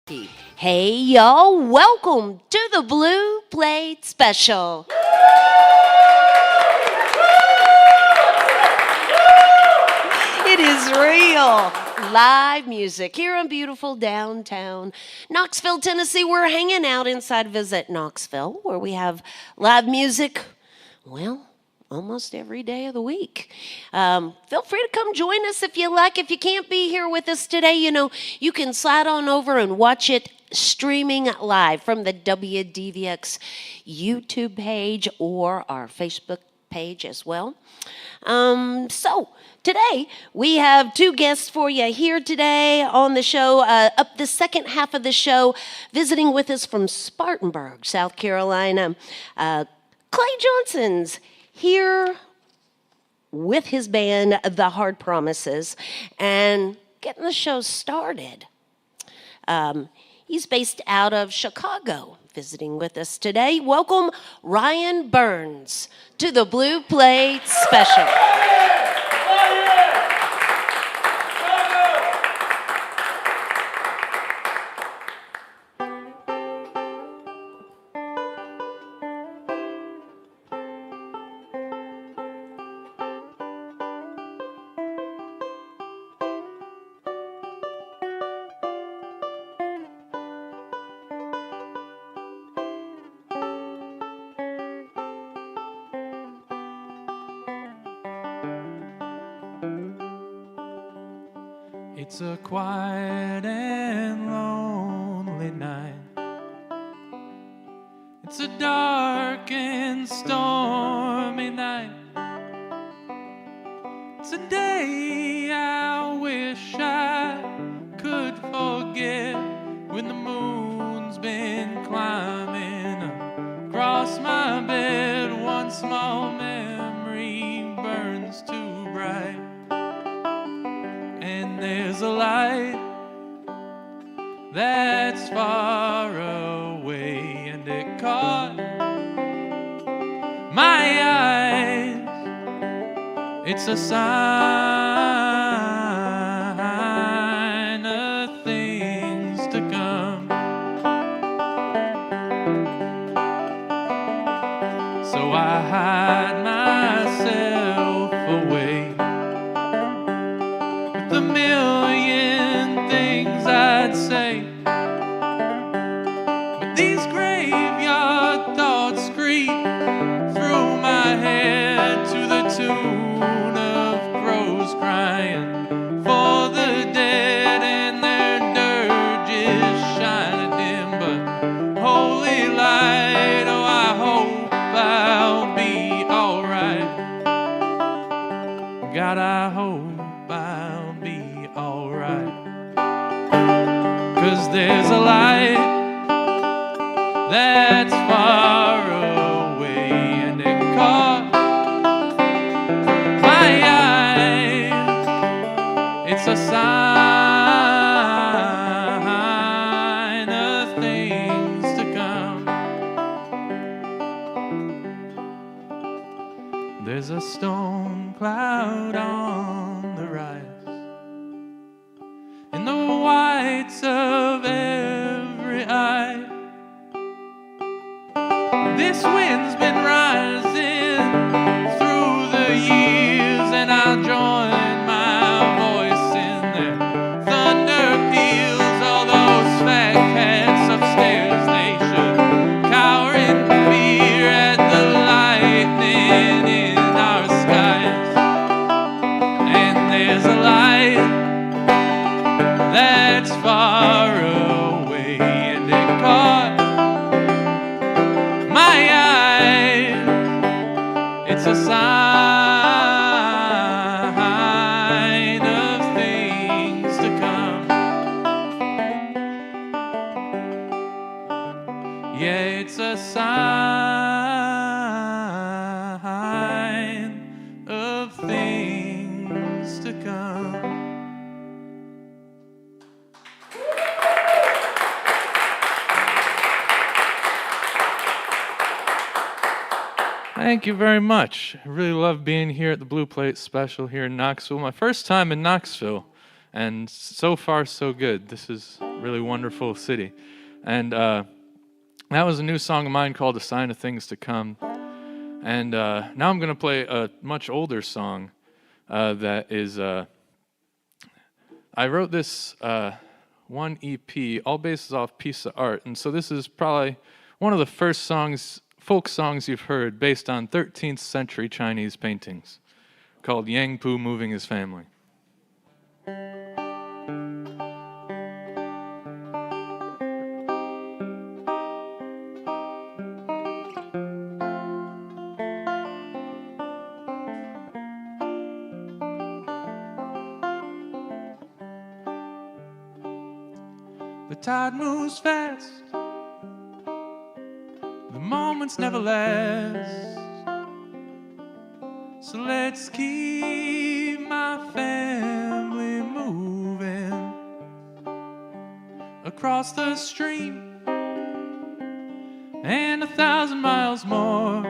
Hey y'all, welcome to the Blue Plate Special. It is real. Live music here in beautiful downtown Knoxville, Tennessee. We're hanging out inside Visit Knoxville, where we have live music, well, almost every day of the week. Feel free to come join us if you like. If you can't be here with us today, you can slide on over and watch it streaming live from the WDVX YouTube page or our Facebook page as well. So today we have two guests for you here today on the show. Up the second half of the show, visiting with us from Spartanburg, South Carolina, Clay Johnson's here with his band, The Hard Promises, and getting the show started. He's based out of Chicago, visiting with us today. Welcome, Ryan Burns, to the Blue Plate Special. It's a quiet and lonely night. It's a dark and stormy night. It's a day I wish I could forget, when the moon's been climbing across my bed. One small memory burns too bright. And there's a light that's far away, and it caught my eyes. It's a sign of things to come. So I hide myself away, the million things I'd say, but these graveyard thoughts creep through my head to the tune of crows crying for the dead, and their dirges shine dim, but holy light, oh, I hope I'll be alright. God, I hope I'll be alright. 'Cause there's a light that's far away, and it caught my eyes. It's a sign of things to come. There's a storm cloud on the rise, in the whites of every eye. This wind's been rising through the years, and I'll join my voice in their thunder peals. All those fat cats upstairs, they should cower in fear at the lightning in our skies. And there's a light that's far away, and it caught my eyes. It's a sign of things to come. Yeah, it's a sign of things to come. Thank you very much. I really love being here at the Blue Plate Special here in Knoxville. My first time in Knoxville, And so far, so good. This is a really wonderful city. And that was a new song of mine called A Sign of Things to Come. And now I'm going to play a much older song that is... I wrote this one EP, all based off Piece of Art. And so this is probably one of the first songs, folk songs you've heard based on 13th century Chinese paintings, called Yang Pu Moving His Family. The tide moves fast, the moments never last. So let's keep my family moving across the stream and 1,000 miles more.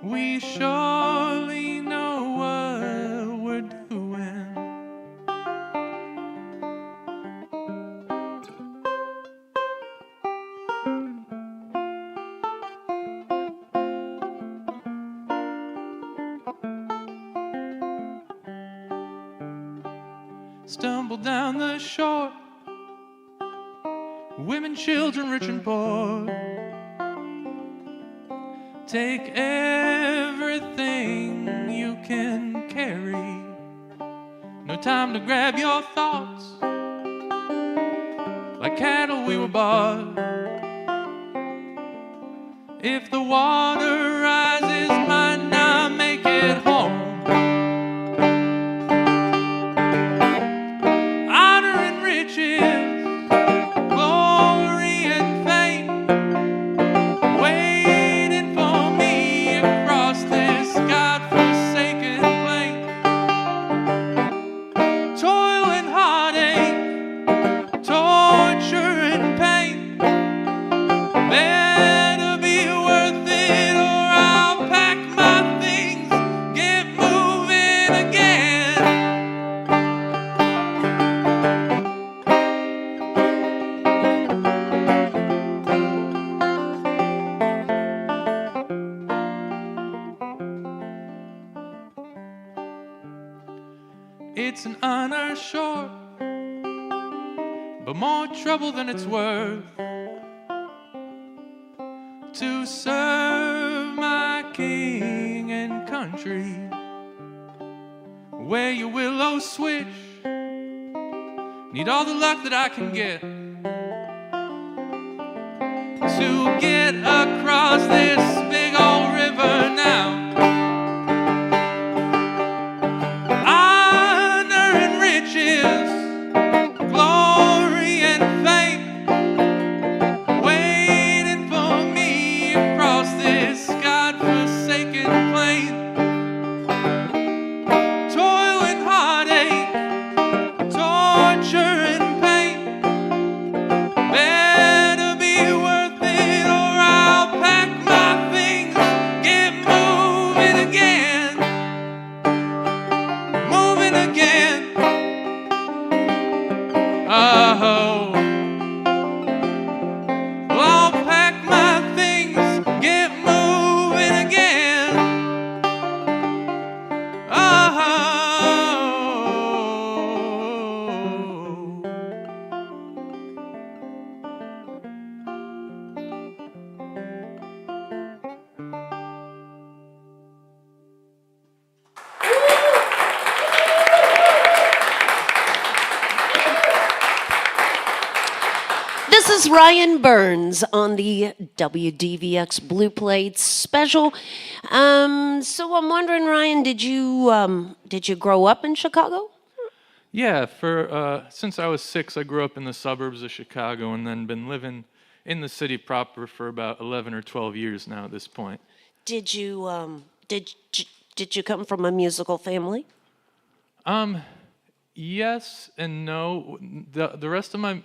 We surely know what we're doing. Stumble down the shore, women, children, rich and poor. Take everything you can carry. No time to grab your thoughts. Like cattle we were bought. If the water rises, might not make it home. It's an unearthed shore, but more trouble than it's worth, to serve my king and country, where your willows switch. Need all the luck that I can get to get across this big old river now. This is Ryan Burns on the WDVX Blue Plates special. So I'm wondering, Ryan, did you grow up in Chicago? Yeah, since I was 6, I grew up in the suburbs of Chicago and then been living in the city proper for about 11 or 12 years now at this point. Did you come from a musical family? Yes and no. The rest of my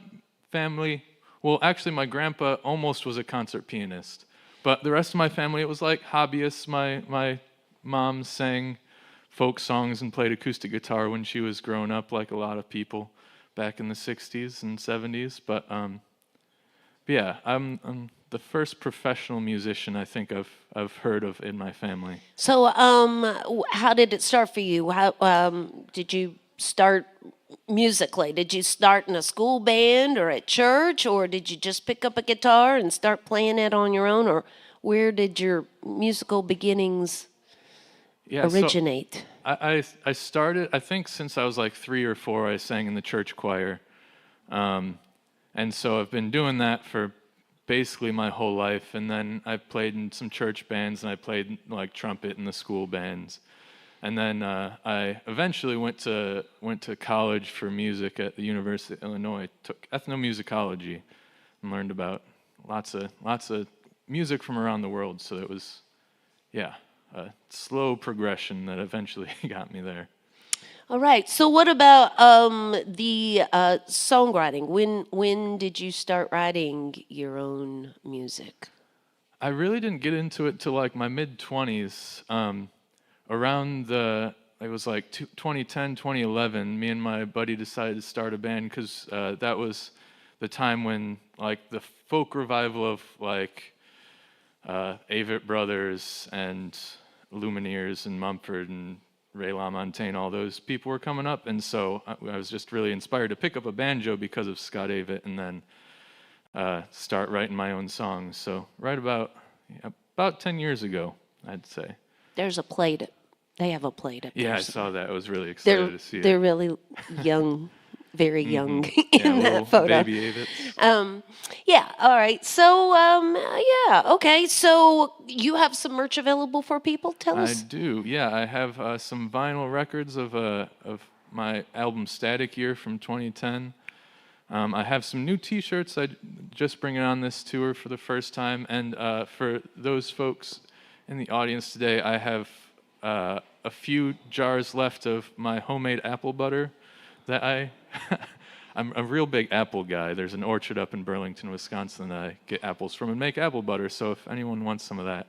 family, well, actually my grandpa almost was a concert pianist, but the rest of my family, it was like hobbyists. My mom sang folk songs and played acoustic guitar when she was growing up, like a lot of people back in the 60s and 70s. But yeah, I'm the first professional musician I think I've heard of in my family. So, how did it start for you? How did you start musically? Did you start in a school band or at church, or did you just pick up a guitar and start playing it on your own, or where did your musical beginnings originate? I started, I think since I was like 3 or 4, I sang in the church choir. And so I've been doing that for basically my whole life. And then I played in some church bands, and I played like trumpet in the school bands. And then I eventually went to college for music at the University of Illinois. Took ethnomusicology and learned about lots of music from around the world. So it was, yeah, a slow progression that eventually got me there. All right. So, what about the songwriting? When did you start writing your own music? I really didn't get into it till like my mid-20s. Around it was like 2010, 2011, me and my buddy decided to start a band because that was the time when like the folk revival of like Avett Brothers and Lumineers and Mumford and Ray LaMontagne, all those people were coming up, and so I was just really inspired to pick up a banjo because of Scott Avett, and then start writing my own songs. So right about 10 years ago, I'd say. There's a plate. They have a plate up there. Yeah, I saw that. I was really excited to see it. They're really young, very young Yeah, in that photo. Baby Avett. Yeah. All right. So, yeah. Okay. So you have some merch available for people. Tell I us. do. Yeah, I have some vinyl records of my album Static Year from 2010. I have some new T-shirts I just bringing on this tour for the first time, and for those folks in the audience today, I have a few jars left of my homemade apple butter that I'm a real big apple guy. There's an orchard up in Burlington, Wisconsin that I get apples from and make apple butter. So if anyone wants some of that,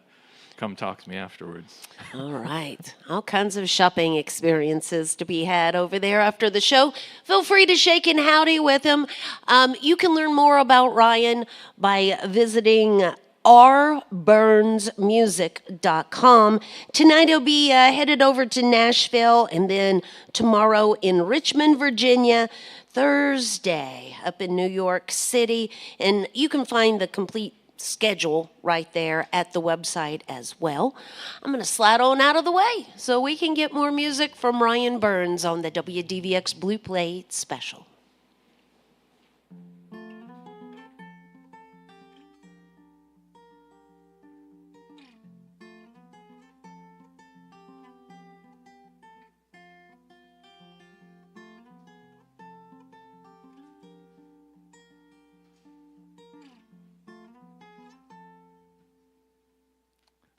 come talk to me afterwards. All right. All kinds of shopping experiences to be had over there after the show. Feel free to shake and howdy with him. You can learn more about Ryan by visiting rburnsmusic.com. Tonight he'll be headed over to Nashville, and then tomorrow in Richmond, Virginia, Thursday up in New York City. And you can find the complete schedule right there at the website as well. I'm going to slide on out of the way so we can get more music from Ryan Burns on the WDVX Blue Plate Special.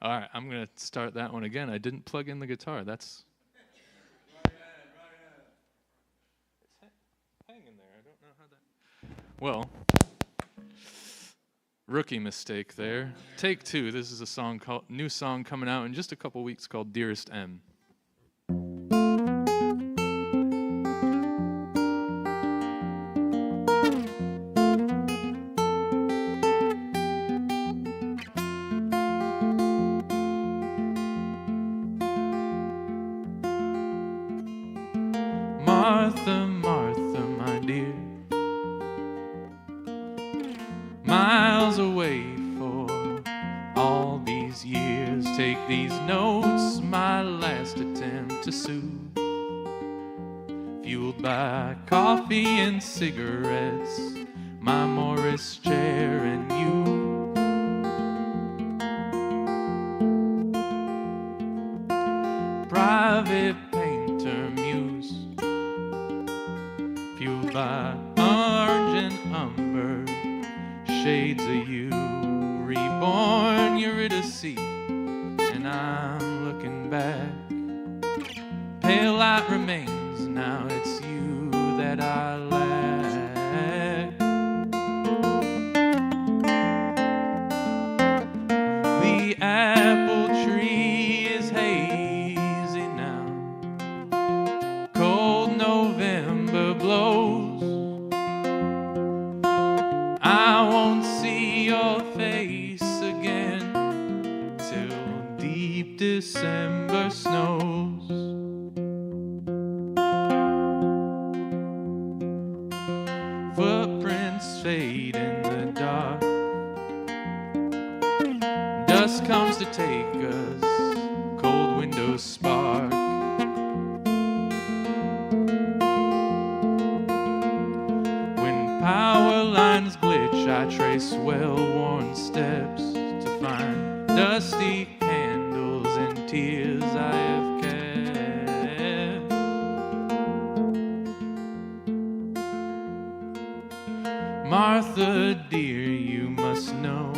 All right, I'm going to start that one again. I didn't plug in the guitar. That's... It's hanging there. I don't know how that... Well, rookie mistake there. Take 2. This is a new song coming out in just a couple weeks called Dearest M. Martha, Martha, my dear, miles away for all these years. Take these notes, my last attempt to soothe, fueled by coffee and cigarettes, my Morris chair and you. Private painter muse, fueled by orange and umber, shades of you, reborn Eurydice, and I'm looking back. Pale light remains, now it's you that I lack. The apple tree is hazy now, deep December snows. Footprints fade in the dark. Dusk comes to take us, cold windows spark. When power lines glitch, I trace well-worn steps to find dusty candles and tears I have kept. Martha, dear, you must know,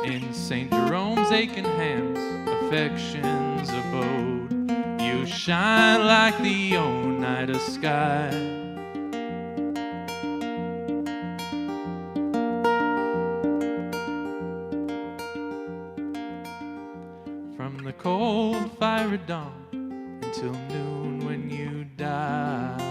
in St. Jerome's aching hands, affection's abode, you shine like the Oneida sky. From the cold fiery dawn until noon when you die.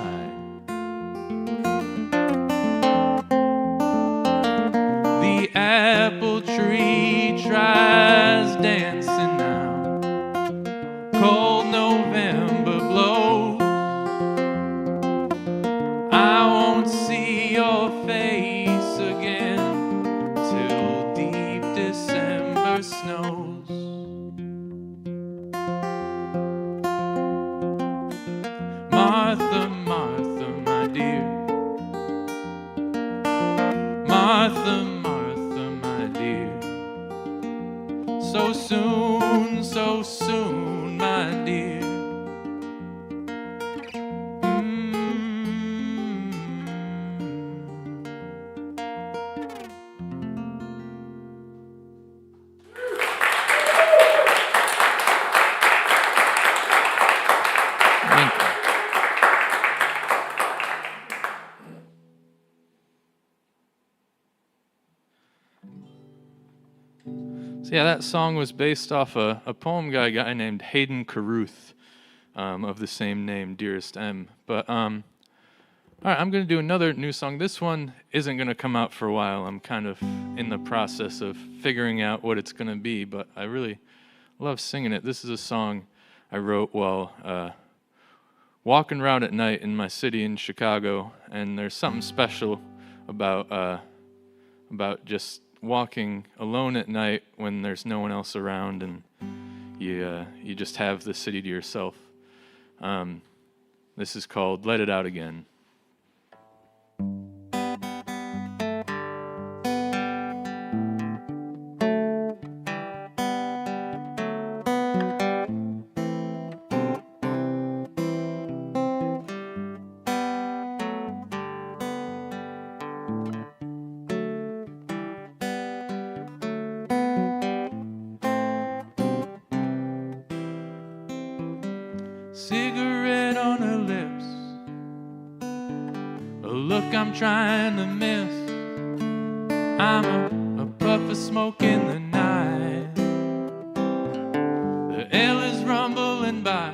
The apple tree tries dancing now. Cold November blows. I won't see your face again till deep December snows. Martha, Martha, my dear. Martha, Martha, my dear. So soon, my dear. Thank you. So yeah, that song was based off a poem by a guy named Hayden Carruth, of the same name, Dearest M. But all right, I'm gonna do another new song. This one isn't gonna come out for a while. I'm kind of in the process of figuring out what it's gonna be, but I really love singing it. This is a song I wrote while walking around at night in my city in Chicago, and there's something special about just walking alone at night when there's no one else around and you just have the city to yourself. This is called Let It Out Again. Cigarette on her lips, a look I'm trying to miss. I'm a puff of smoke in the night. The air is rumbling by.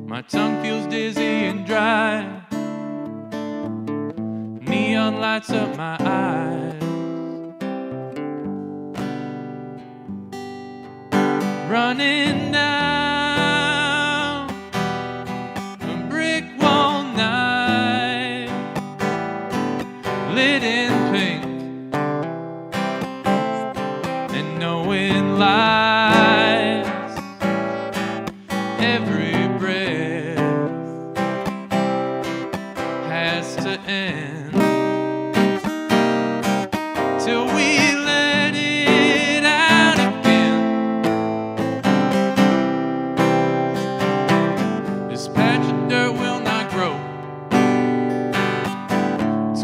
My tongue feels dizzy and dry. Neon lights up my eyes. Running down lit in pink and knowing lies, every breath has to end till we let it out again. This patch of dirt will not grow.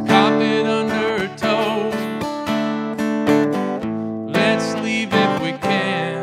Carpet under her toes. Let's leave if we can.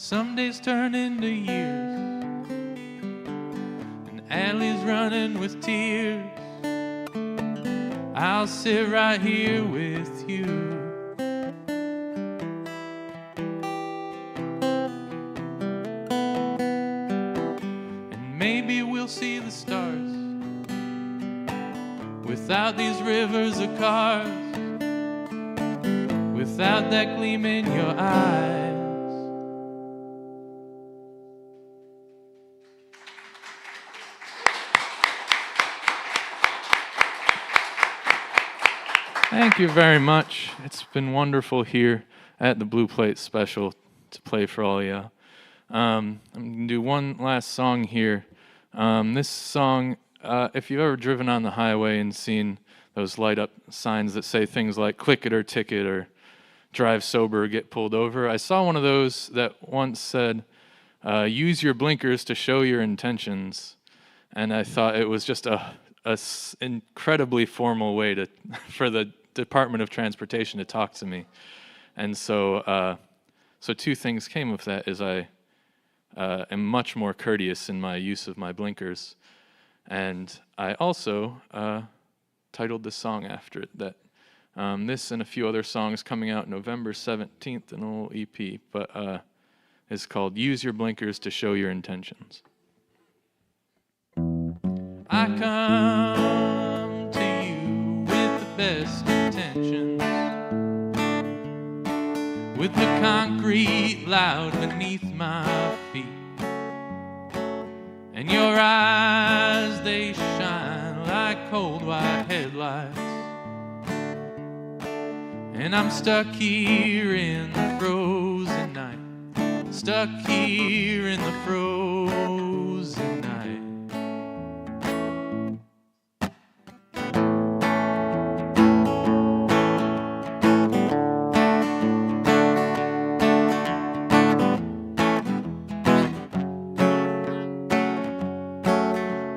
Some days turn into years, and alleys running with tears. I'll sit right here with you. And maybe we'll see the stars without these rivers of cars, without that gleam in your eyes. Thank you very much. It's been wonderful here at the Blue Plate Special to play for all of you. I'm going to do one last song here. This song, if you've ever driven on the highway and seen those light up signs that say things like click it or ticket or drive sober or get pulled over, I saw one of those that once said, use your blinkers to show your intentions. And I thought it was just a incredibly formal way to for the Department of Transportation to talk to me. And so two things came of that is I am much more courteous in my use of my blinkers. And I also titled the song after it. That this and a few other songs coming out November 17th, an old EP, but is called Use Your Blinkers to Show Your Intentions. I come to you with the best intentions, with the concrete loud beneath my feet, and your eyes, they shine like cold white headlights, and I'm stuck here in the frozen night, stuck here in the frozen night.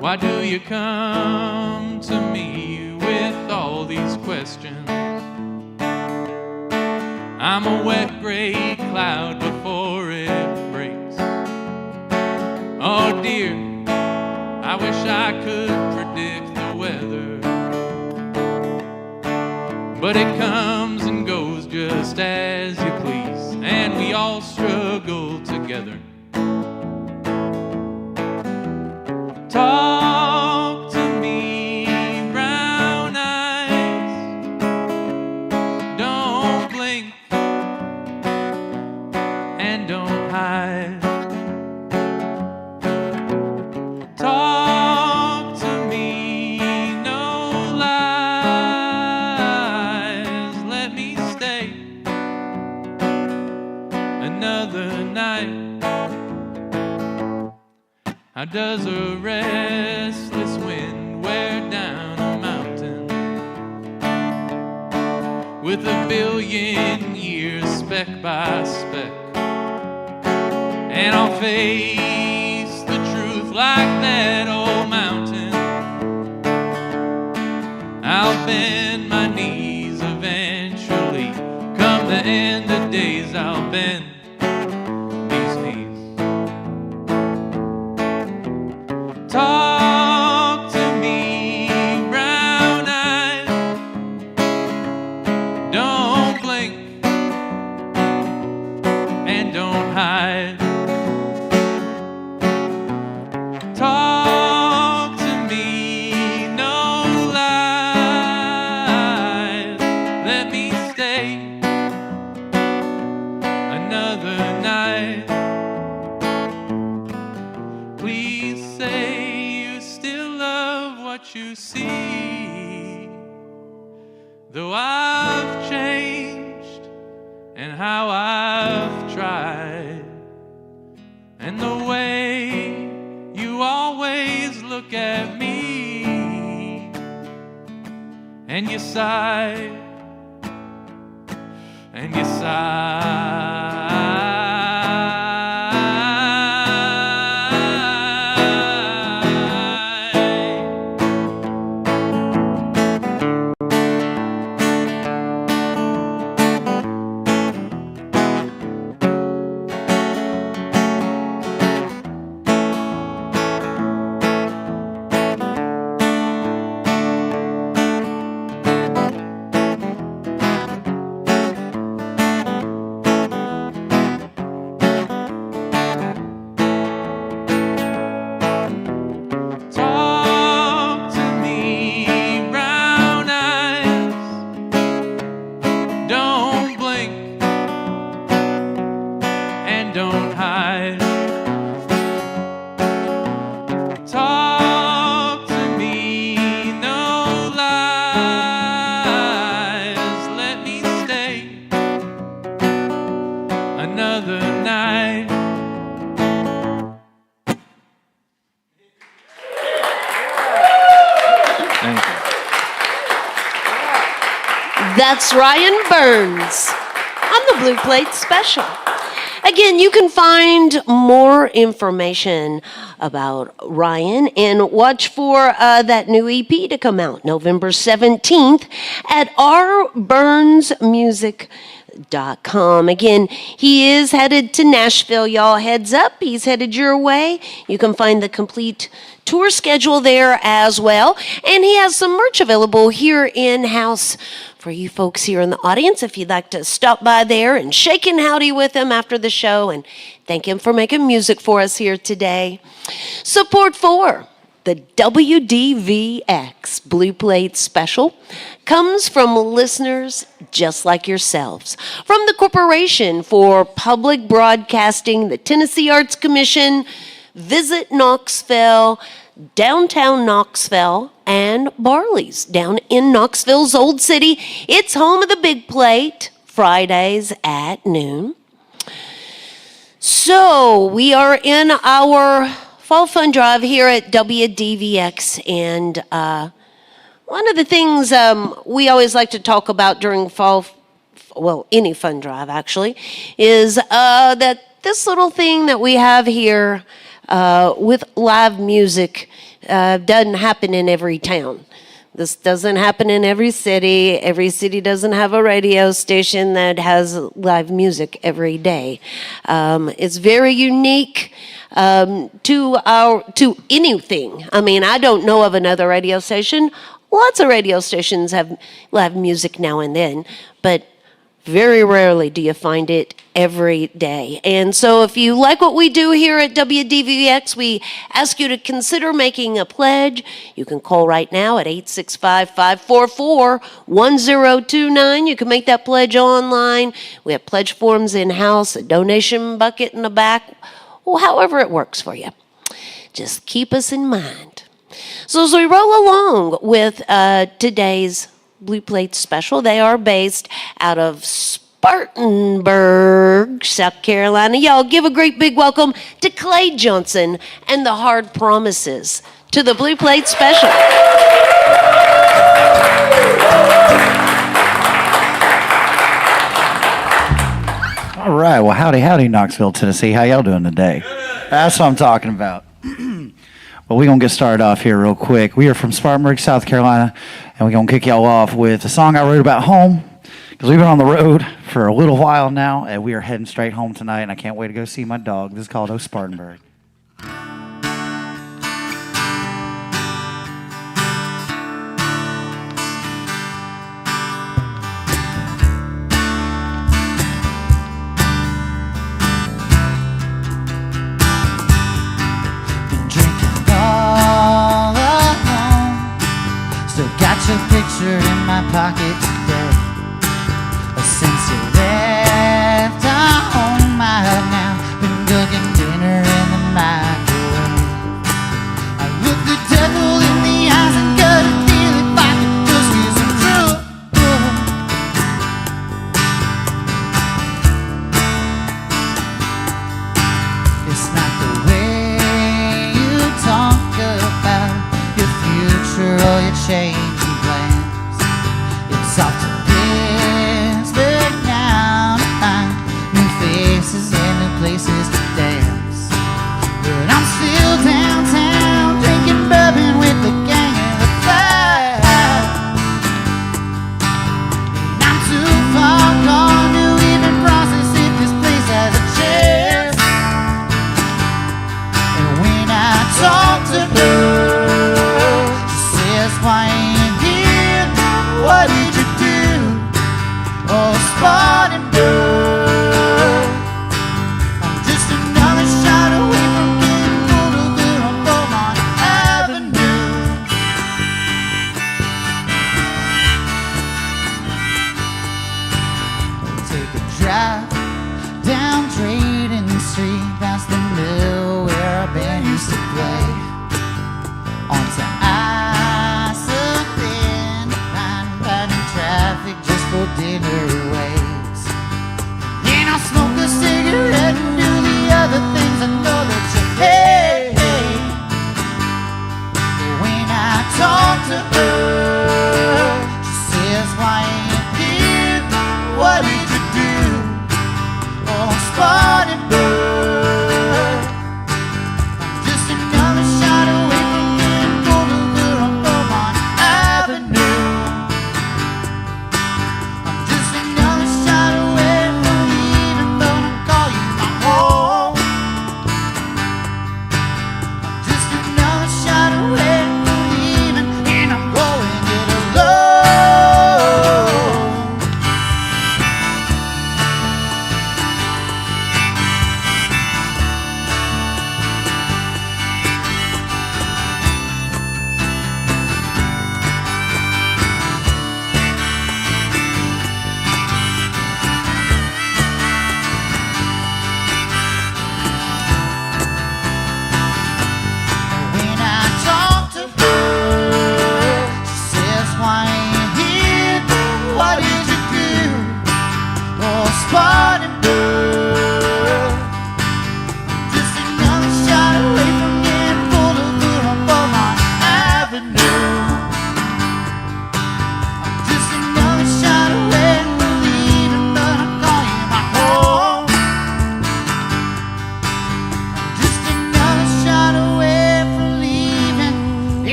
Why do you come to me with all these questions? I'm a wet gray cloud before it breaks. Oh dear, I wish I could predict the weather, but it comes and goes just as you please, and we all struggle together. Talk to me, brown eyes, don't blink and don't hide. Talk to me, no lies, let me stay another night. How does a restless wind wear down a mountain with a billion years speck by speck? And I'll face the truth like that old mountain. I'll bend my knees eventually. Come the end of days, I'll bend these knees. Talk to me, brown eyes, don't blink and don't hide. Talk to me, no lies, let me stay another night. Please say what you see, though I've changed and how I've tried, and the way you always look at me, and you sigh, and you sigh. That's Ryan Burns on the Blue Plate Special. Again, you can find more information about Ryan and watch for that new EP to come out November 17th at rburnsmusic.com. Again, he is headed to Nashville, y'all. Heads up, he's headed your way. You can find the complete tour schedule there as well. And he has some merch available here in-house for you folks here in the audience if you'd like to stop by there and shake and howdy with him after the show and thank him for making music for us here today. Support for the WDVX Blue Plate Special comes from listeners just like yourselves. From the Corporation for Public Broadcasting, the Tennessee Arts Commission, Visit Knoxville, Downtown Knoxville, and Barley's down in Knoxville's Old City. It's home of the Big Plate, Fridays at noon. So we are in our Fall Fun Drive here at WDVX, and one of the things we always like to talk about during any fun drive actually, is that this little thing that we have here with live music doesn't happen in every town. This doesn't happen in every city. Every city doesn't have a radio station that has live music every day. It's very unique to anything. I mean, I don't know of another radio station. Lots of radio stations have live music now and then, but very rarely do you find it every day. And so if you like what we do here at WDVX, we ask you to consider making a pledge. You can call right now at 865-544-1029. You can make that pledge online. We have pledge forms in-house, a donation bucket in the back, well, however it works for you. Just keep us in mind. So as we roll along with today's Blue Plate Special, they are based out of Spartanburg, South Carolina. Y'all give a great big welcome to Clay Johnson and the Hard Promises to the Blue Plate Special. All right, well, howdy, Knoxville, Tennessee. How y'all doing today? That's what I'm talking about. Well, we're going to get started off here real quick. We are from Spartanburg, South Carolina, and we're going to kick y'all off with a song I wrote about home, because we've been on the road for a little while now, and we are heading straight home tonight, and I can't wait to go see my dog. This is called Oh Spartanburg. Got your picture in my pocket today. Since you left home, I have now been cooking dinner in the microwave. I look the devil in the eyes and got a deal if I could just use some truth. It's not the way you talk about your future or your change. Off to Pittsburgh now to find new faces and new places to dance. But I'm still downtown drinking bourbon with the gang in the five. And I'm too far gone to even process if this place has a chance. And when I talk to her, she says, why ain't here? What did you oh, Spartanburg? I'm just another shot away from getting older there on Beaumont Avenue. We'll take a drive down Drayton Street, past the mill where our band used to play, onto I-75, traffic just for dinner waits. Then I'll smoke a cigarette and do the other things I know that you hate. When I talk to her, she says, why ain't you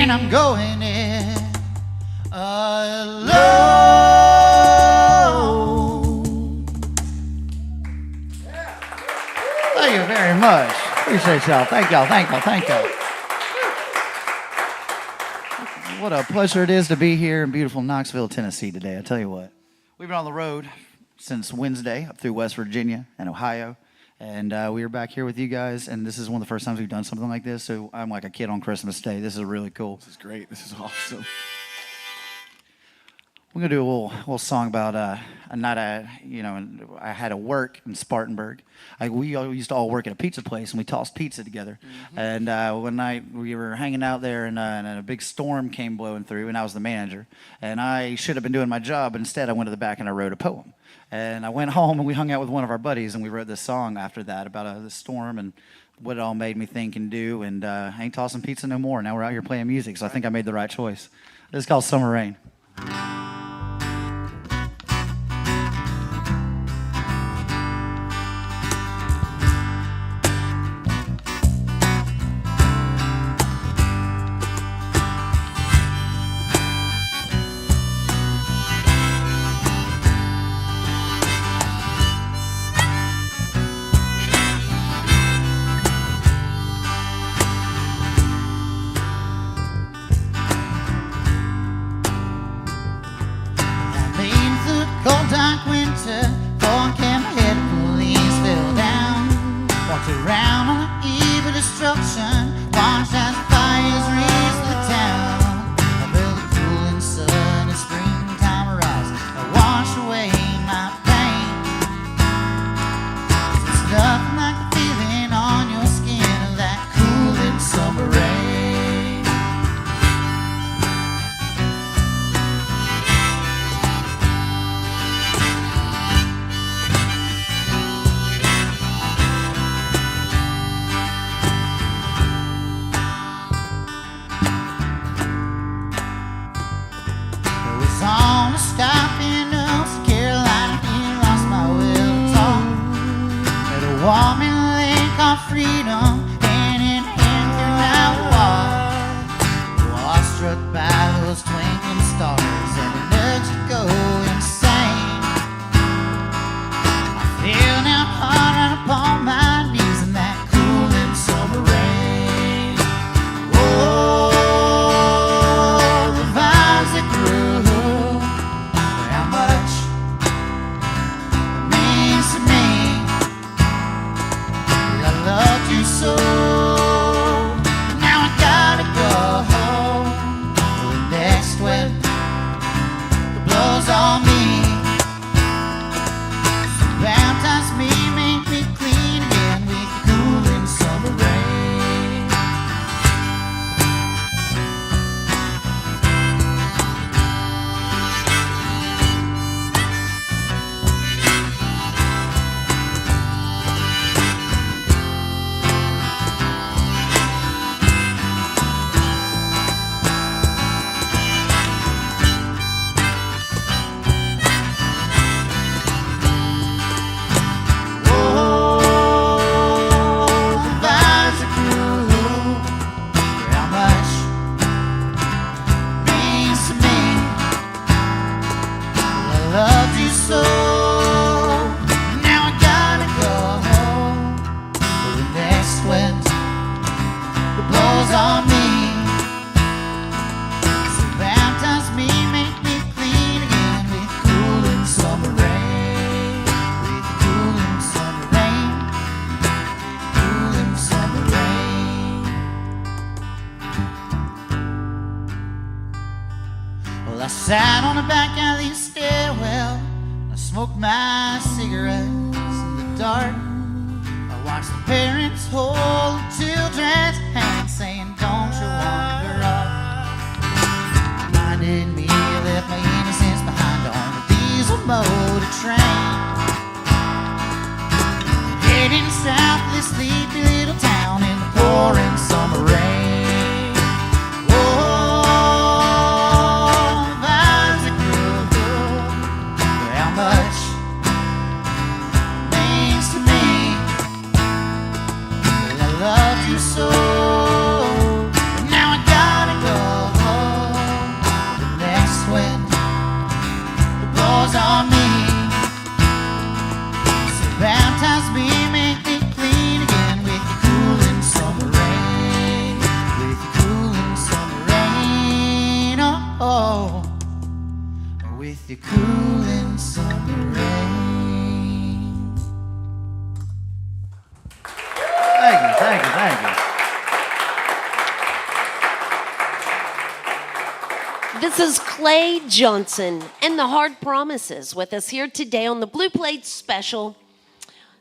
and I'm going it alone. Thank you very much. Appreciate y'all. Thank y'all. Thank y'all. Thank y'all. What a pleasure it is to be here in beautiful Knoxville, Tennessee today. I tell you what, we've been on the road since Wednesday up through West Virginia and Ohio, and we are back here with you guys. And this is one of the first times we've done something like this, so I'm like a kid on Christmas Day. This is really cool. This is great. This is awesome. We're gonna do a little song about a night I had to work in Spartanburg. We all used to all work at a pizza place, and we tossed pizza together. And one night we were hanging out there, and a big storm came blowing through, and I was the manager. And I should have been doing my job, but instead I went to the back and I wrote a poem. And I went home and we hung out with one of our buddies, and we wrote this song after that about the storm and what it all made me think and do. And I ain't tossing pizza no more. Now we're out here playing music, so I think I made the right choice. This is called Summer Rain. Cold dark winter, phone camera head, police fell down. Walked around on the eve of destruction, watched as the fires reached the town. I felt the cooling sun and springtime rise. I washed away my pain. It's nothing like the feeling on your skin of that cooling summer rain. On a stop in North Carolina, here lost my will to talk. Met a woman lake called Freedom, hand in hand throughout the walk. Awestruck by those twinkling stars and an urge to go insane. I feel now hard right upon my knees in that cooling summer rain. Oh, the vibes that grew. So now I gotta go home. The next wind that blows on me, so baptize me, make me clean again with the cooling summer rain. I sat on the back of the stairwell. I smoked my cigarettes in the dark. I watched the parents hold the children's hands, saying, "Don't you wander off." Reminded me I left my innocence behind on a diesel motor train, heading south to this sleepy little town in the pouring summer rain. So with your cooling summer rain. Thank you, thank you, thank you. This is Clay Johnson and the Hard Promises with us here today on the Blue Plate Special.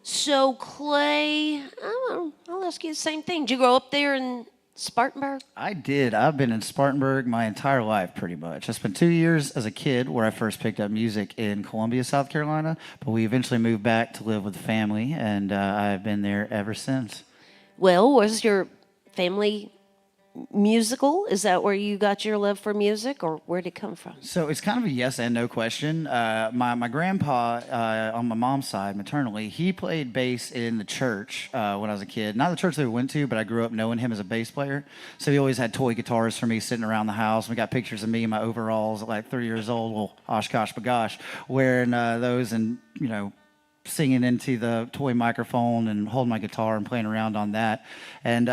So, Clay, I'll ask you the same thing. Did you grow up there in Spartanburg? I did. I've been in Spartanburg my entire life, pretty much. I spent 2 years as a kid where I first picked up music in Columbia, South Carolina, but we eventually moved back to live with the family, and I've been there ever since. Well, was your family musical? Is that where you got your love for music, or where'd it come from? So it's kind of a yes and no question. My grandpa, on my mom's side, maternally, he played bass in the church when I was a kid. Not the church that we went to, but I grew up knowing him as a bass player. So he always had toy guitars for me sitting around the house. We got pictures of me in my overalls at like 3 years old, well, oshkosh bagosh, wearing those and, you know, singing into the toy microphone and holding my guitar and playing around on that. And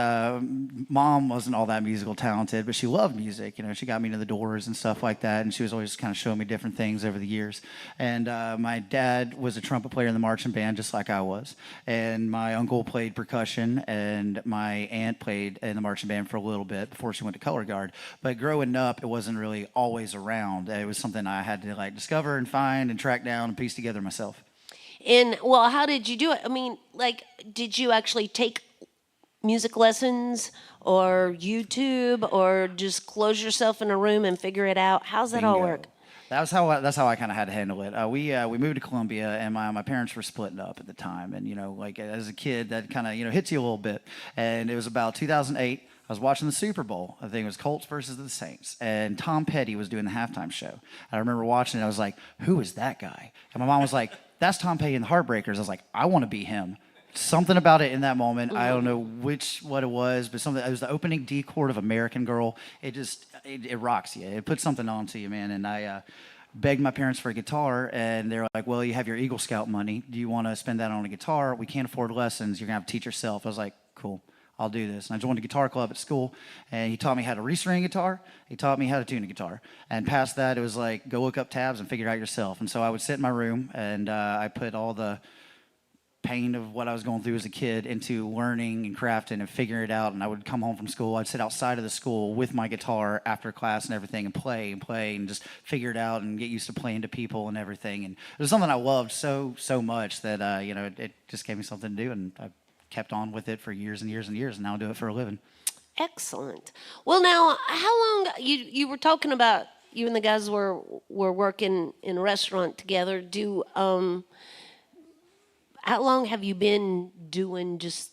Mom wasn't all that musical talented, but she loved music. You know, she got me into the Doors and stuff like that, and she was always kind of showing me different things over the years. And my dad was a trumpet player in the marching band, just like I was. And my uncle played percussion, and my aunt played in the marching band for a little bit before she went to color guard. But growing up, it wasn't really always around. It was something I had to like discover and find and track down and piece together myself. And, well, how did you do it? I mean, like, did you actually take music lessons or YouTube or just close yourself in a room and figure it out? How's that all Bingo. work? That's how I kind of had to handle it. We moved to Columbia, and my parents were splitting up at the time. And, you know, like as a kid, that kind of, you know, hits you a little bit. And it was about 2008. I was watching the Super Bowl. I think it was Colts versus the Saints. And Tom Petty was doing the halftime show. I remember watching it. I was like, who is that guy? And my mom was like, that's Tom Petty and the Heartbreakers. I was like, I want to be him. Something about it in that moment. I don't know what it was, but something. It was the opening D chord of American Girl. It rocks you. It puts something onto you, man. And I begged my parents for a guitar, and they were like, well, you have your Eagle Scout money. Do you want to spend that on a guitar? We can't afford lessons. You're going to have to teach yourself. I was like, cool. I'll do this. And I joined a guitar club at school, and he taught me how to restring a guitar. He taught me how to tune a guitar. And past that, it was like, go look up tabs and figure it out yourself. And so I would sit in my room, and I put all the pain of what I was going through as a kid into learning and crafting and figuring it out. And I would come home from school. I'd sit outside of the school with my guitar after class and everything and play and just figure it out and get used to playing to people and everything. And it was something I loved so much that, you know, it just gave me something to do. And I kept on with it for years and years and years, and now I do it for a living. Excellent. Well, now, how long, you were talking about you and the guys were working in a restaurant together. How long have you been doing just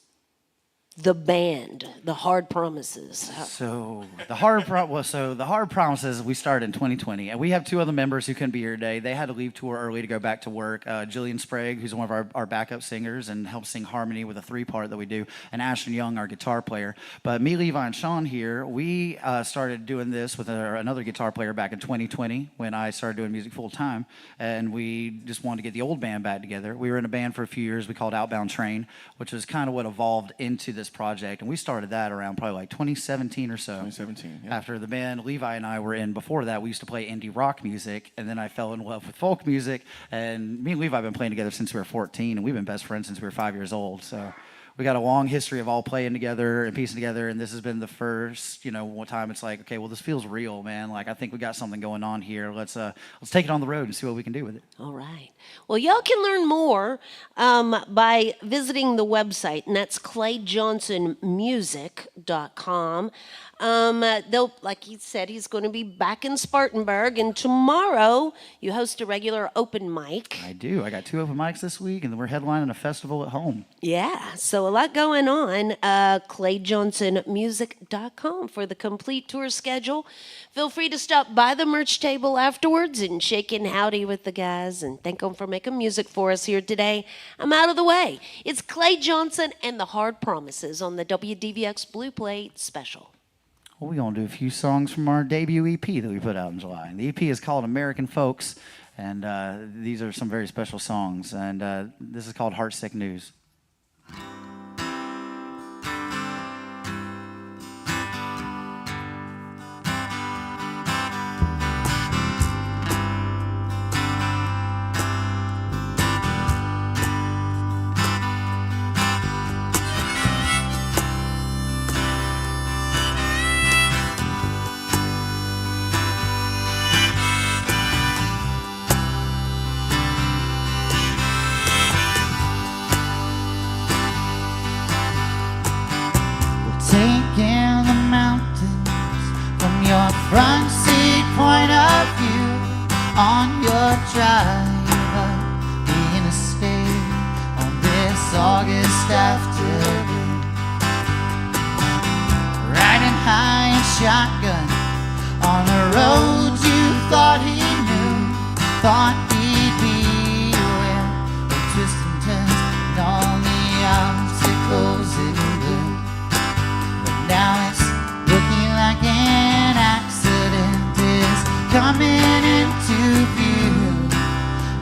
the band, the Hard Promises? So the Hard Promises we started in 2020, and we have two other members who couldn't be here today. They had to leave tour early to go back to work. Jillian Sprague, who's one of our backup singers and helps sing harmony with a 3-part that we do, and Ashton Young, our guitar player. But me, Levi, and Sean here, we started doing this with another guitar player back in 2020 when I started doing music full time, and we just wanted to get the old band back together. We were in a band for a few years we called Outbound Train, which was kind of what evolved into this project, and we started that around probably like 2017 or so. 2017, yeah. After the band Levi and I were in before that, we used to play indie rock music, and then I fell in love with folk music, and me and Levi have been playing together since we were 14, and we've been best friends since we were 5 years old, so we got a long history of all playing together and piecing together, and this has been the first, you know, one time it's like, okay, well, this feels real, man. Like, I think we got something going on here. Let's take it on the road and see what we can do with it. All right. Well, y'all can learn more by visiting the website, and that's clayjohnsonmusic.com. They'll, like he said, he's going to be back in Spartanburg, and tomorrow you host a regular open mic. I do. I got 2 open mics this week, and then we're headlining a festival at home. Yeah, so a lot going on. clayjohnsonmusic.com for the complete tour schedule. Feel free to stop by the merch table afterwards and shake and howdy with the guys and thank them for making music for us here today. I'm out of the way. It's Clay Johnson and the Hard Promises on the WDVX Blue Plate Special. Well, we're going to do a few songs from our debut EP that we put out in July. And the EP is called American Folks, and these are some very special songs. And this is called Heartsick News. front seat point of view on your drive up the interstate on this August afternoon. Riding high in shotgun on the road you thought he knew, thought he'd be where the twists and turns and all the obstacles in blue. But now it's looking like an accident is coming into view.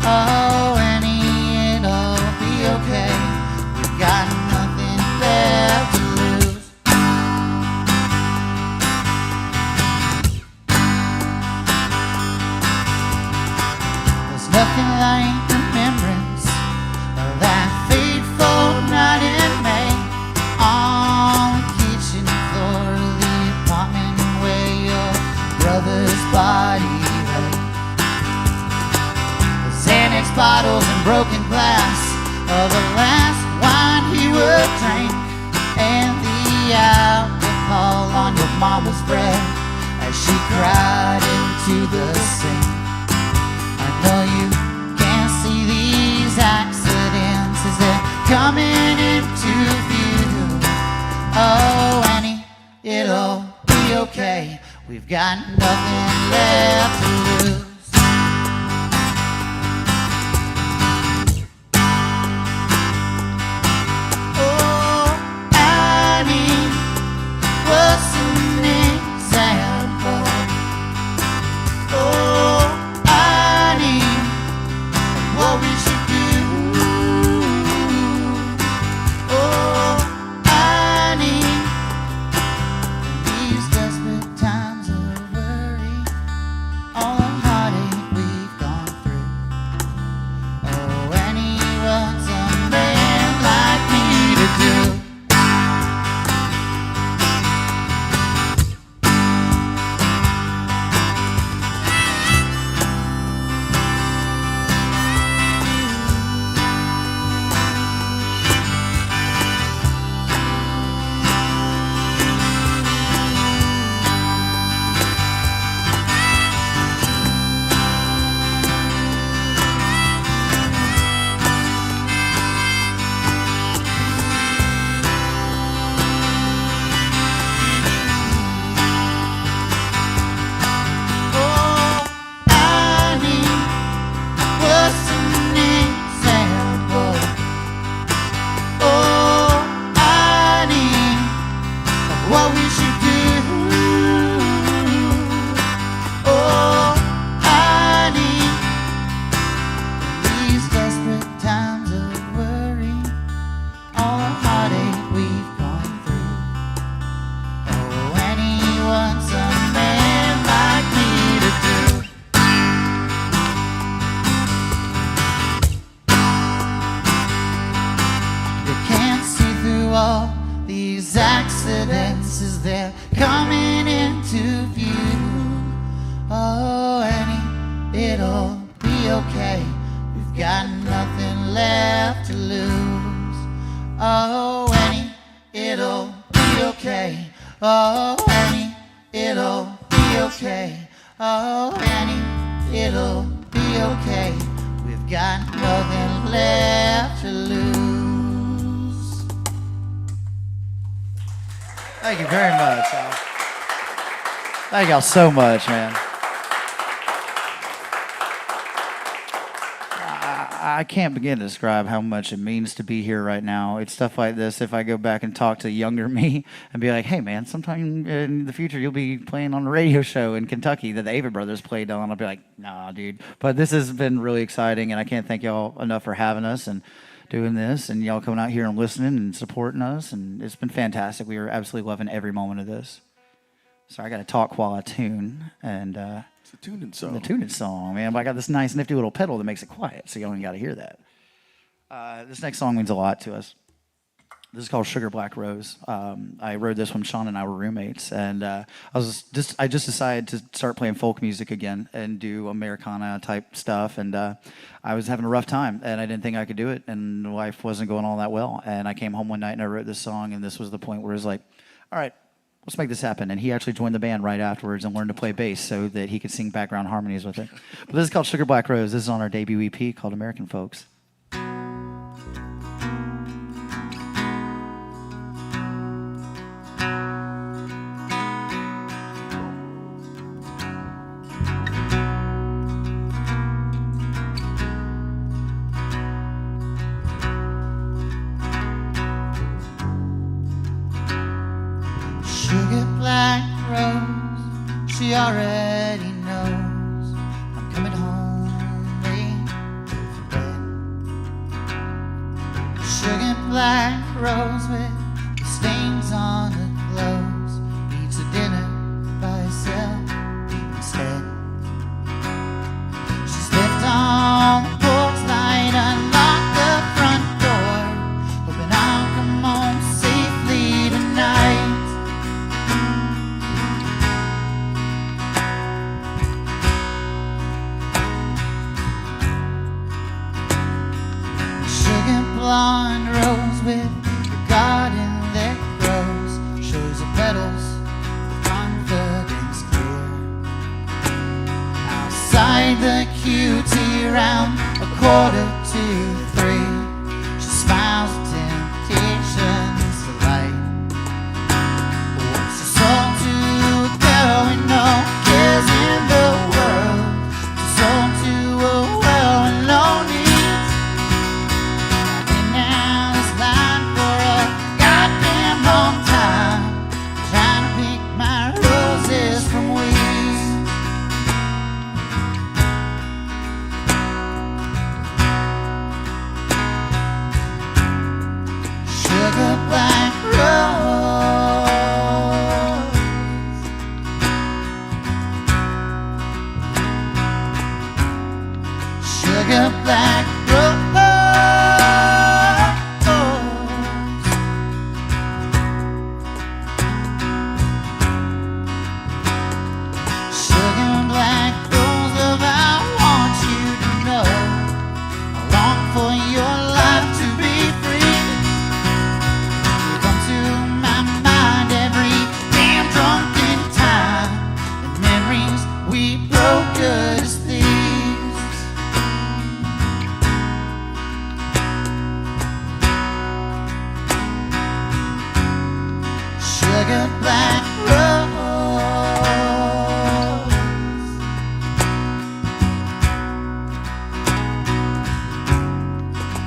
Oh, Annie, it'll be okay. We've got nothing left to lose. There's nothing like remembrance of that fateful night in May on the kitchen floor of the apartment where your brother's body lay. The Xanax bottles and broken glass of the last wine he would drink, and the alcohol on your mama's breath as she cried into the sink. I know you can't see these accidents as they're coming into view. Oh, Annie, it'll be okay. We've got nothing left to lose. Oh, Annie was an example. Oh, Annie, of what we should do. Oh, Annie, these desperate times of worry, all the heartache we've gone through. Oh, Annie, what's a man like me to do? Oh, Annie was an example. Oh, Annie, of what we should do. Oh, Annie, these desperate times of worry, all the heartache we've gone through. Oh, Annie, what's a man like me to do? You can't see through all these accidents as they're coming into view. Oh, Annie, it'll be okay. We've got nothing left to lose. Oh, Annie, it'll be okay. Oh, Annie, it'll be okay. Oh, Annie, it'll be okay. We've got nothing left to lose. Thank you very much, Al. Thank y'all so much, man. I can't begin to describe how much it means to be here right now. It's stuff like this. If I go back and talk to younger me and be like, hey, man, sometime in the future you'll be playing on a radio show in Kentucky that the Ava brothers played on, I'll be like, nah, dude. But this has been really exciting, and I can't thank y'all enough for having us and doing this, and y'all coming out here and listening and supporting us, and it's been fantastic. We are absolutely loving every moment of this. So I got to talk while I tune, and It's a tuning song. the tuning song, man. But I got this nice nifty little pedal that makes it quiet, so you only got to hear that. This next song means a lot to us. This is called Sugar Black Rose. I wrote this when Sean and I were roommates, and I just decided to start playing folk music again and do Americana type stuff, and I was having a rough time, and I didn't think I could do it, and life wasn't going all that well. And I came home one night and I wrote this song, and this was the point where it was like, all right, let's make this happen. And he actually joined the band right afterwards and learned to play bass so that he could sing background harmonies with it. But this is called Sugar Black Rose. This is on our debut EP called American Folks. Sugar black rose, she already knows I'm coming home late for bed. Sugar black rose with the stains on her clothes, eats her dinner by herself instead. She's left on the porch light, unlocked the front door, hoping I'll come home safely tonight. Blonde rose with the garden that grows, shows her petals with confidence clear. Outside the QT round 2:45, she smiles at temptation's delight. What's the soul to a girl with no cares in the world? The soul to a world with no needs. Sugar black rose, love, I want you to know I long for your life to be free. You come to my mind every damn drunken time, and memories we broke good as thieves. Sugar black rose,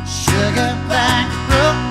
sugar black rose.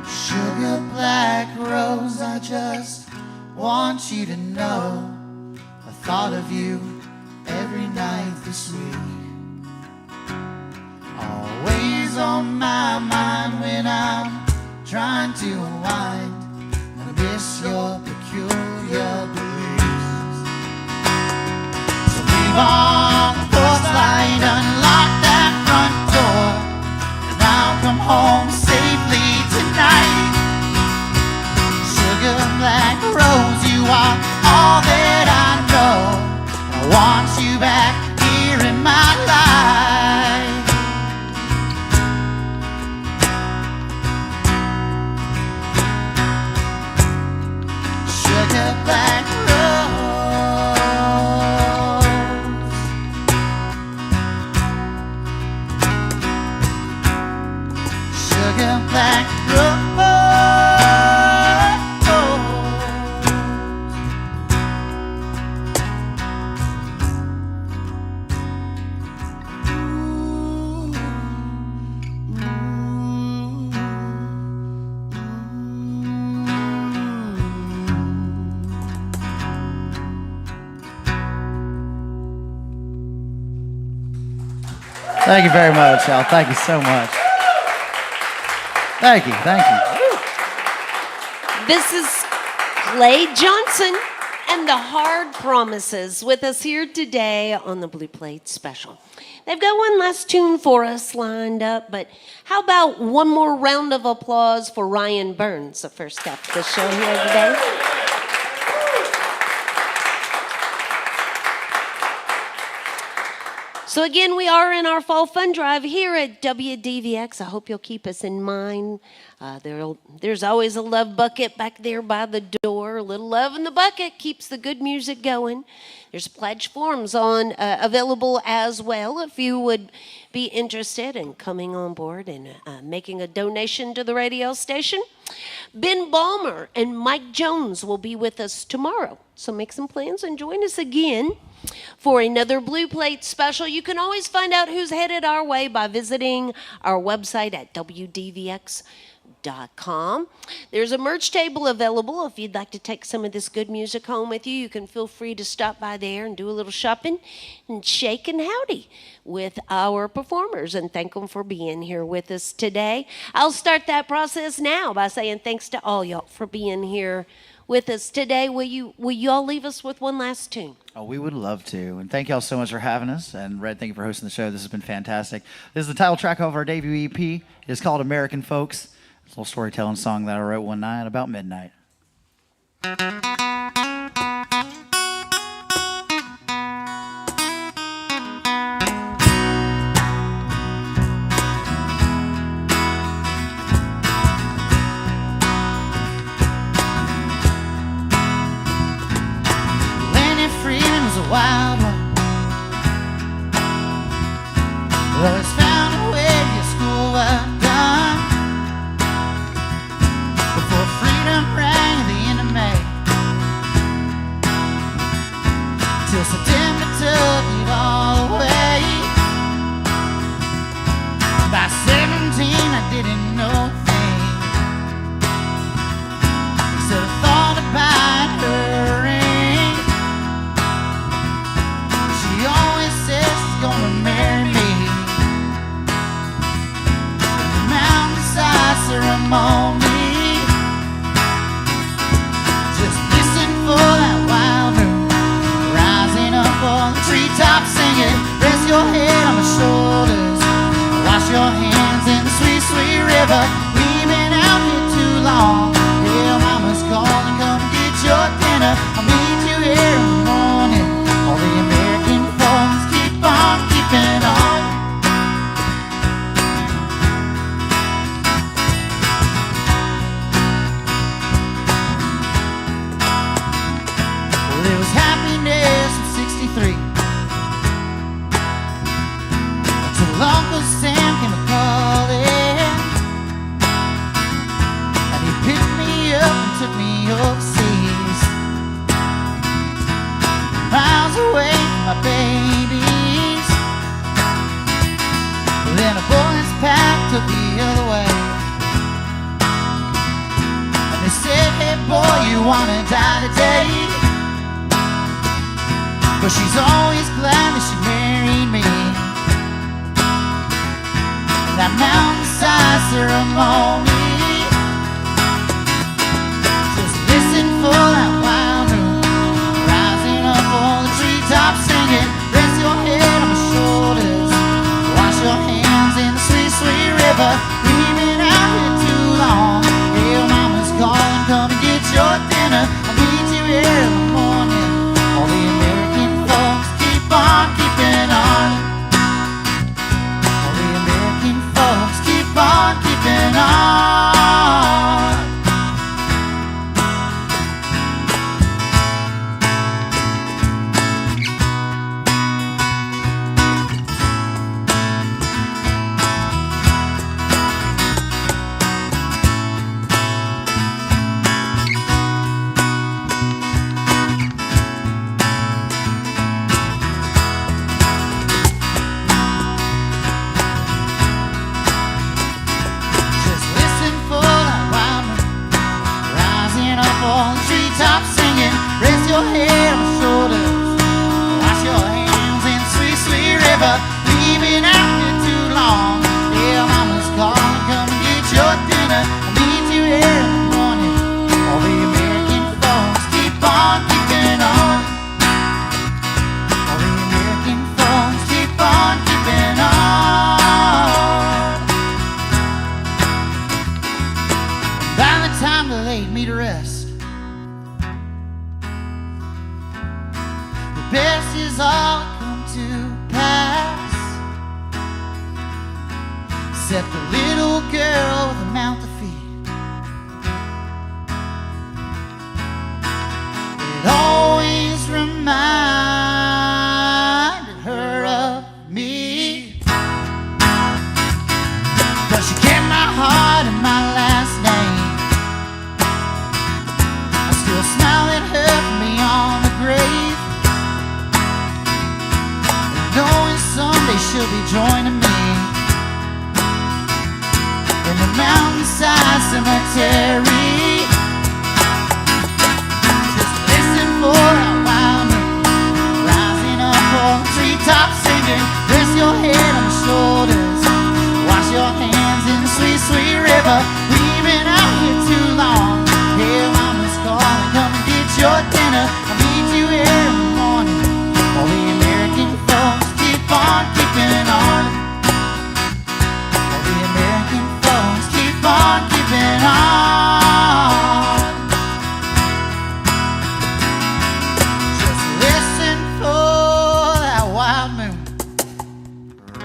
Sugar black rose, I just want you to know I thought of you every night this week. Always on my mind when I'm trying to unwind. I miss your peculiar beliefs. So leave on the porch light, unlock that front door, and I'll come home safely tonight. Sugar black rose, you are all that I know. I want you back here in my life. Sugar black rose, sugar black rose. Thank you very much, Al. Thank you so much. Thank you. Thank you. This is Clay Johnson and the Hard Promises with us here today on the Blue Plate Special. They've got one last tune for us lined up, but how about one more round of applause for Ryan Burns, the first half of the show here today? So again, we are in our fall fun drive here at WDVX. I hope you'll keep us in mind. There's always a love bucket back there by the door. A little love in the bucket keeps the good music going. There's pledge forms on available as well if you would be interested in coming on board and making a donation to the radio station. Ben Balmer and Mike Jones will be with us tomorrow. So make some plans and join us again for another Blue Plate Special. You can always find out who's headed our way by visiting our website at WDVX.com. There's a merch table available. If you'd like to take some of this good music home with you, you can feel free to stop by there and do a little shopping and shake and howdy with our performers and thank them for being here with us today. I'll start that process now by saying thanks to all y'all for being here with us today. Will you all leave us with one last tune? Oh, we would love to. And thank y'all so much for having us. And Red, thank you for hosting the show. This has been fantastic. This is the title track of our debut EP. It is called American Folks. It's a little storytelling song that I wrote one night about midnight. Wild one, always found a way to get schoolwork done. Before freedom rang at the end of May, till September took it all away. By 17 I didn't know a thing, except I thought about her ring. Gonna marry me in the mountainside ceremony. Just listen for that wild moon rising up on the treetops singing. Rest your head on my shoulders, wash your hands in the sweet, sweet river. We've been out here too long. Yeah, mama's calling, come get your dinner. I'll meet you here in the morning. All the American folks keep on keeping on. Well, there was happiness in '63 until Uncle Sam came a-calling, and he picked me up and took me overseas, miles away from my babies. Then a boy's path took the other way, and they said, hey boy, you wanna die today? But she's always glad that she married me. In that mountainside ceremony, just listen for that wild moon rising up on the treetops singing. Rest your head on my shoulders, wash your hands in the sweet, sweet river. We've been out here too long. Yeah, mama's calling, come and get your dinner. I'll meet you here in the morning. All the American folks keep on keeping on. All the American folks keep on keeping on. By the time they laid me to rest, the best is all come to pass, except the little girl with a mouth to feed. It always reminded her of me, 'cause she kept my heart and my last name. I still smile at her from beyond the grave, knowing someday she'll be joining me in the mountainside cemetery. Just listen for a wild moon rising up on the treetop singing. Rest your head on my shoulders, wash your hands in the sweet, sweet river. We've been out here too long. Hey, mama's calling, come and get your dinner. I'll meet you here in the morning. All the American folks keep on keeping on. All the American folks keep on keeping on. Just listen for that wild moon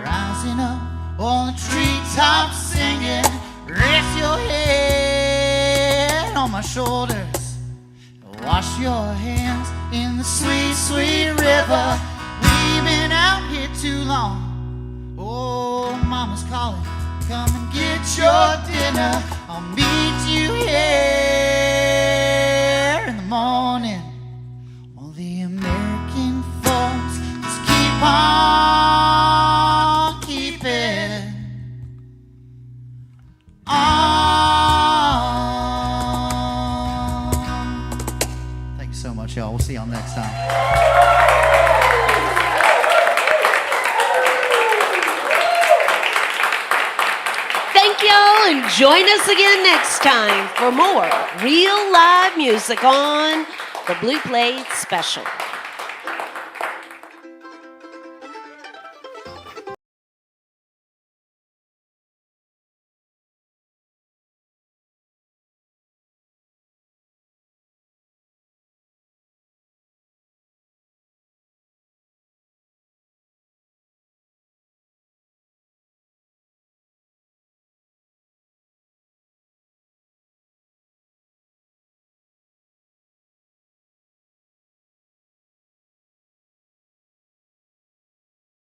rising up on the treetops singing. Rest your head on my shoulders, wash your hands in the sweet, sweet river. We've been out here too long. Oh, mama's calling, come and get your dinner. I'll meet you here in the morning. All the American folks just keep on keeping on. Thank you so much, y'all. We'll see y'all next time. Thank y'all, and join us again next time for more real live music on the Blue Plate Special.